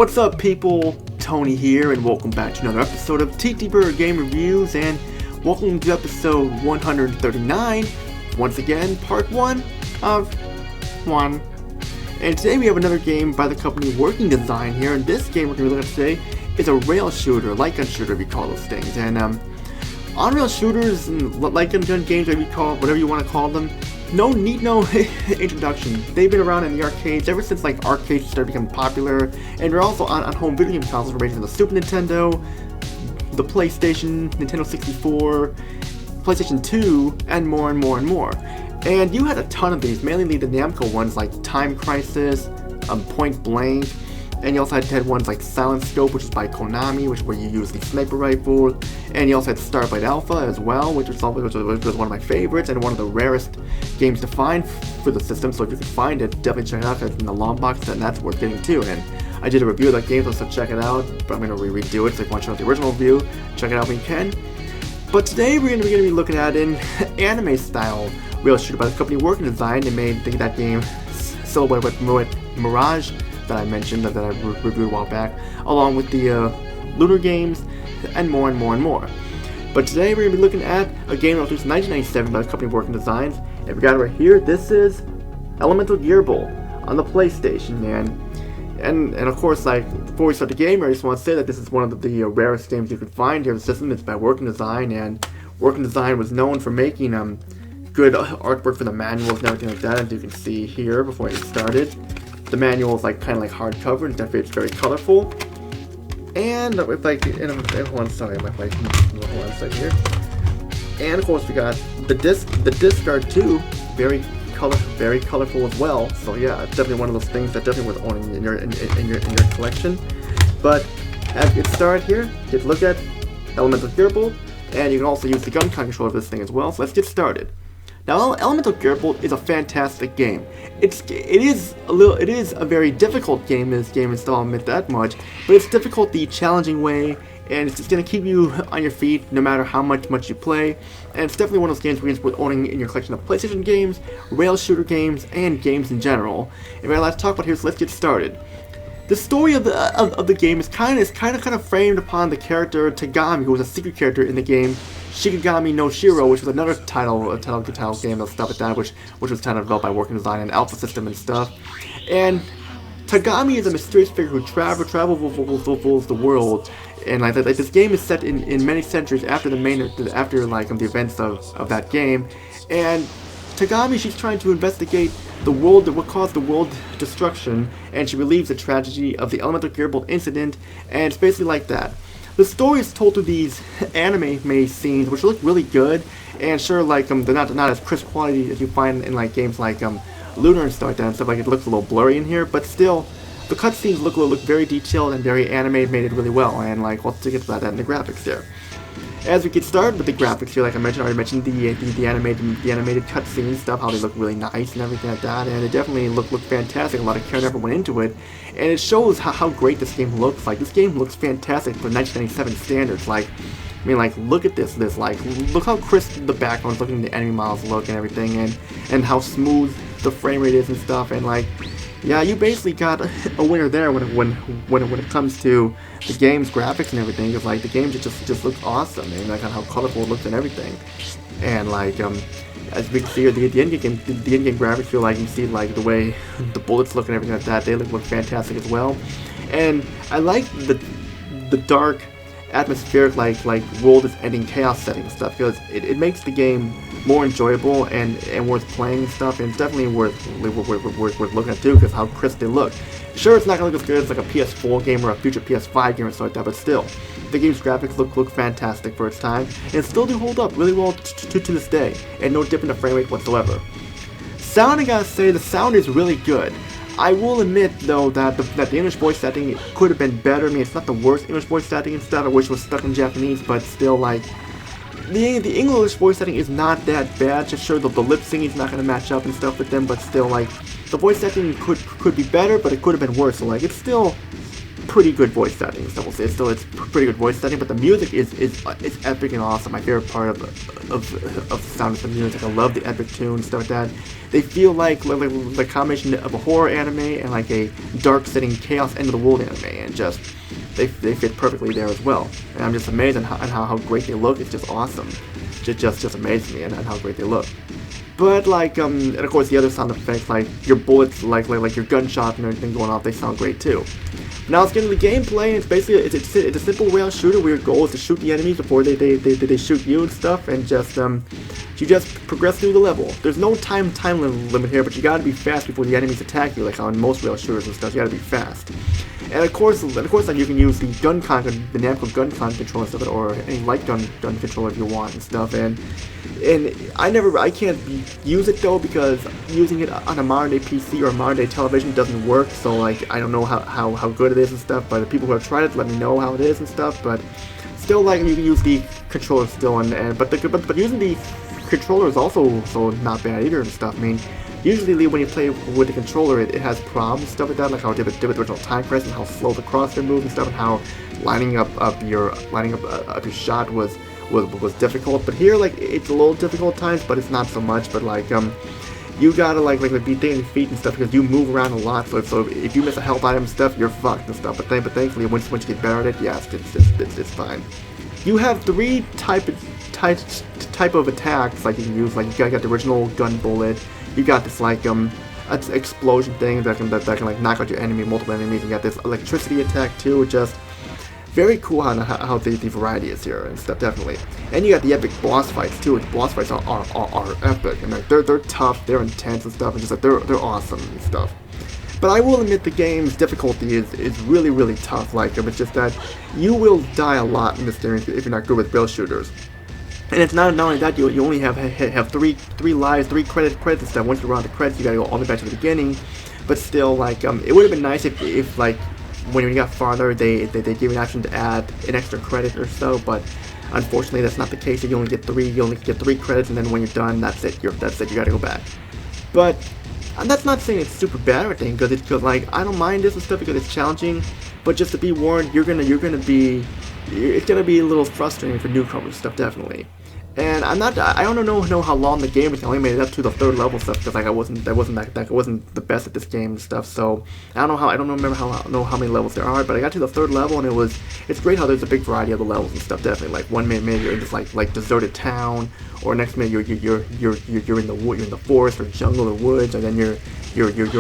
What's up, people? Tony here, and welcome back to another episode of TTBurger Game Reviews, and welcome to episode 139, once again, part 1 of 1. And today we have another game by the company Working Design here, and this game we're going to be looking at today is a rail shooter, light gun shooter, we call those things. And on-rail shooters and light gun games, whatever you want to call them, no introduction. They've been around in the arcades ever since like arcades started becoming popular, and they're also on home video game consoles ranging from the Super Nintendo, the PlayStation, Nintendo 64, PlayStation 2, and more and more and more. And you had a ton of these, mainly the Namco ones like Time Crisis, Point Blank, and you also had ones like Silent Scope, which is by Konami, which is where you use the sniper rifle, and you also had Starlight Alpha as well, which was one of my favorites and one of the rarest games to find for the system. So if you can find it, definitely check it out, because it's in the long box, and that's worth getting too. And I did a review of that game, so check it out. But I'm going to redo it, so if you want to check out the original review, check it out when you can. But today we're going to be looking at an anime style rail shooter by the company Working Design. They made that game Silhouette with Mirage that I mentioned, that I reviewed a while back, along with the Lunar games, and more and more and more. But today we're going to be looking at a game that was released in 1997 by the company Working Designs, and we got it right here. This is Elemental Gearbolt on the PlayStation, and of course, like, before we start the game, I just want to say that this is one of the rarest games you can find here in the system. It's by Working Design, and Working Design was known for making good artwork for the manuals and everything like that, as you can see here before I get started. The manual is like kind of like hardcover, and definitely it's very colorful. And if I hold on, sorry, hold on a second here. And of course we got the disc art too, very colorful as well. So yeah, it's definitely one of those things that definitely worth owning in your collection. But as we get started here, take a look at Elemental Gearbolt, and you can also use the gun controller for this thing as well. So let's get started. Now, Elemental Gearbolt is a fantastic game. It is a very difficult game. This game is, I'll admit that much, but it's difficult the challenging way, and it's just going to keep you on your feet no matter how much you play. And it's definitely one of those games where it's worth owning in your collection of PlayStation games, rail shooter games, and games in general. And what I'd like to talk about here, so let's get started. The story of the game is kind of framed upon the character Tagami, who was a secret character in the game Shikigami no Shiro, which was another title game that stuff like that, which was kind of developed by Working Design and Alpha System and stuff. And Tagami is a mysterious figure who travels the world, and like this game is set in many centuries after the events of that game. And Tagami, she's trying to investigate what caused the world destruction, and she relieves the tragedy of the Elemental Gearbolt incident, and it's basically like that. The story is told through these anime scenes, which look really good, and sure, like they're not as crisp quality as you find in like games like Lunar and stuff like that. And stuff like it looks a little blurry in here, but still, the cutscenes look very detailed and very animated really well. And like, we'll get about that in the graphics there. As we get started with the graphics here, like I already mentioned the animated cutscene stuff, how they look really nice and everything like that, and it definitely look fantastic. A lot of care never went into it, and it shows how great this game looks. Like, this game looks fantastic for 1997 standards. Like, I mean, like, look at this like, look how crisp the backgrounds look and the enemy models look and everything, and how smooth the frame rate is and stuff, and like, yeah, you basically got a winner there when it comes to the game's graphics and everything. Because like the game just looks awesome, and like how colorful it looks and everything. And like as we can see here, the in-game graphics feel like you see like the way the bullets look and everything like that. They look fantastic as well. And I like the dark, atmospheric like world is ending chaos setting and stuff, because it makes the game more enjoyable and worth playing and stuff, and it's definitely worth looking at too, because how crisp they look. Sure, it's not gonna look as good as like a PS4 game or a future PS5 game or something like that, but still, the game's graphics look fantastic for its time, and still do hold up really well to this day, and no dip in the frame rate whatsoever. Sound, I gotta say, the sound is really good. I will admit though that the English voice acting could have been better. I mean, it's not the worst English voice acting and stuff. I wish it was stuck in Japanese, but still, like, the English voice acting is not that bad. Just sure, the lip singing is not gonna match up and stuff with them, but still, like, the voice acting could be better, but it could have been worse. So like, it's still pretty good voice setting. So we'll say it's pretty good voice setting, but the music is epic and awesome. My favorite part of the sound is the music. I love the epic tunes, stuff like that. They feel like the combination of a horror anime and like a dark setting chaos end of the world anime, and just they fit perfectly there as well. And I'm just amazed on how great they look. It's just awesome. Just amazes me and how great they look. But like and of course the other sound effects, like your bullets, like your gunshot and everything going off, they sound great too. Now let's get into the gameplay. It's basically it's a simple rail shooter where your goal is to shoot the enemies before they shoot you and stuff, and just you just progress through the level. There's no time limit here, but you gotta be fast before the enemies attack you, like on most rail shooters and stuff. You gotta be fast. And of course, like you can use the the Namco gun con controller and stuff, or any light gun controller if you want and stuff. And I can't use it though, because using it on a modern day PC or a modern day television doesn't work. So like I don't know how good it is and stuff. But the people who have tried it, let me know how it is and stuff. But still, like you can use the controller still, but using the controller is also not bad either and stuff. I mean, usually when you play with the controller, it has problems, stuff like that, like how it did with the original time press and how slow the crosshair moves and stuff, and how lining up your shot was difficult. But here, like, it's a little difficult at times, but it's not so much. But like you gotta like be thinking your feet and stuff, because you move around a lot. So if you miss a health item and stuff, you're fucked and stuff. But thankfully, once you get better at it, yes, it's fine. You have three type of attacks like you can use. Like you got the original gun bullet. You got this like explosion thing that can like knock out your enemy, multiple enemies. You got this electricity attack too. Just very cool how the variety is here and stuff, definitely. And you got the epic boss fights too. The boss fights are epic, and they're tough, they're intense and stuff, and just like they're awesome and stuff. But I will admit the game's difficulty is really tough. Like it's just that you will die a lot in this game if you're not good with rail shooters. And it's not only that, you only have three lives, 3 credits and stuff. Once you're around the credits, you gotta go all the way back to the beginning. But still, like it would have been nice if like when you got farther, they gave you an option to add an extra credit or so. But unfortunately, that's not the case. You only get 3. You only get 3 credits, and then when you're done, that's it. You gotta go back. But that's not saying it's super bad or anything, because like I don't mind this and stuff because it's challenging. But just to be warned, it's gonna be a little frustrating for newcomers and stuff, definitely. And I don't know how long the game is. I only made it up to the 3rd level stuff, because like I wasn't the best at this game and stuff. So I don't remember how many levels there are, but I got to the 3rd level, and it's great how there's a big variety of the levels and stuff, definitely. Like one minute maybe you're in this like deserted town, or next minute you're in the forest or jungle or woods, and then you're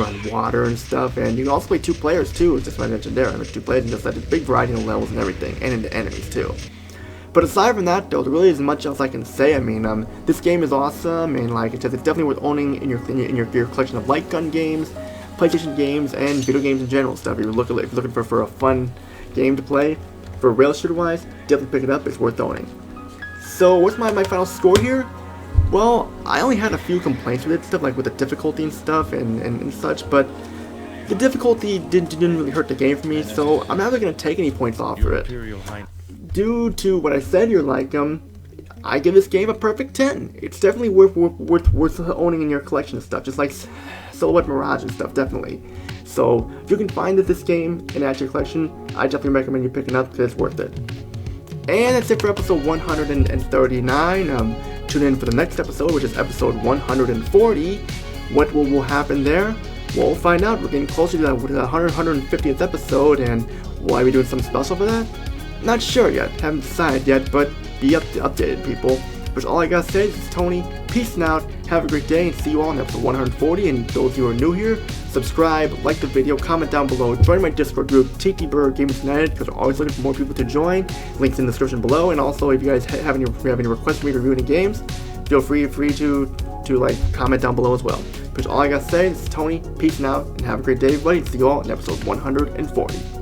on water and stuff. And you can also play 2 players too, just like I mentioned there. I mean, 2 players, and just like a big variety of the levels and everything, and in the enemies too. But aside from that, though, there really isn't much else I can say. I mean, this game is awesome, and like it's definitely worth owning in your collection of light gun games, PlayStation games, and video games in general stuff. If you're looking for a fun game to play, for rail shooter wise, definitely pick it up. It's worth owning. So what's my final score here? Well, I only had a few complaints with it, stuff like with the difficulty and stuff and such, but the difficulty didn't really hurt the game for me, so I'm not really gonna take any points off for it. Due to what I said here, like I give this game a perfect 10. It's definitely worth owning in your collection of stuff, just like Silhouette Mirage and stuff, definitely. So if you can find this game and add to your collection, I definitely recommend you picking it up because it's worth it. And that's it for episode 139. Tune in for the next episode, which is episode 140. What will happen there? We'll find out. We're getting closer to that 150th episode, and will I be doing something special for that? Not sure yet, haven't decided yet, but be updated, people. But all I gotta say is Tony, peace out, have a great day, and see you all in episode 140. And those of you who are new here, subscribe, like the video, comment down below, join my Discord group, TTBurger Gamers United, because we're always looking for more people to join. Links in the description below, and also if you guys have any requests for me to review any games, feel free to like comment down below as well. But all I gotta say is Tony, peace out, and have a great day, everybody, and see you all in episode 140.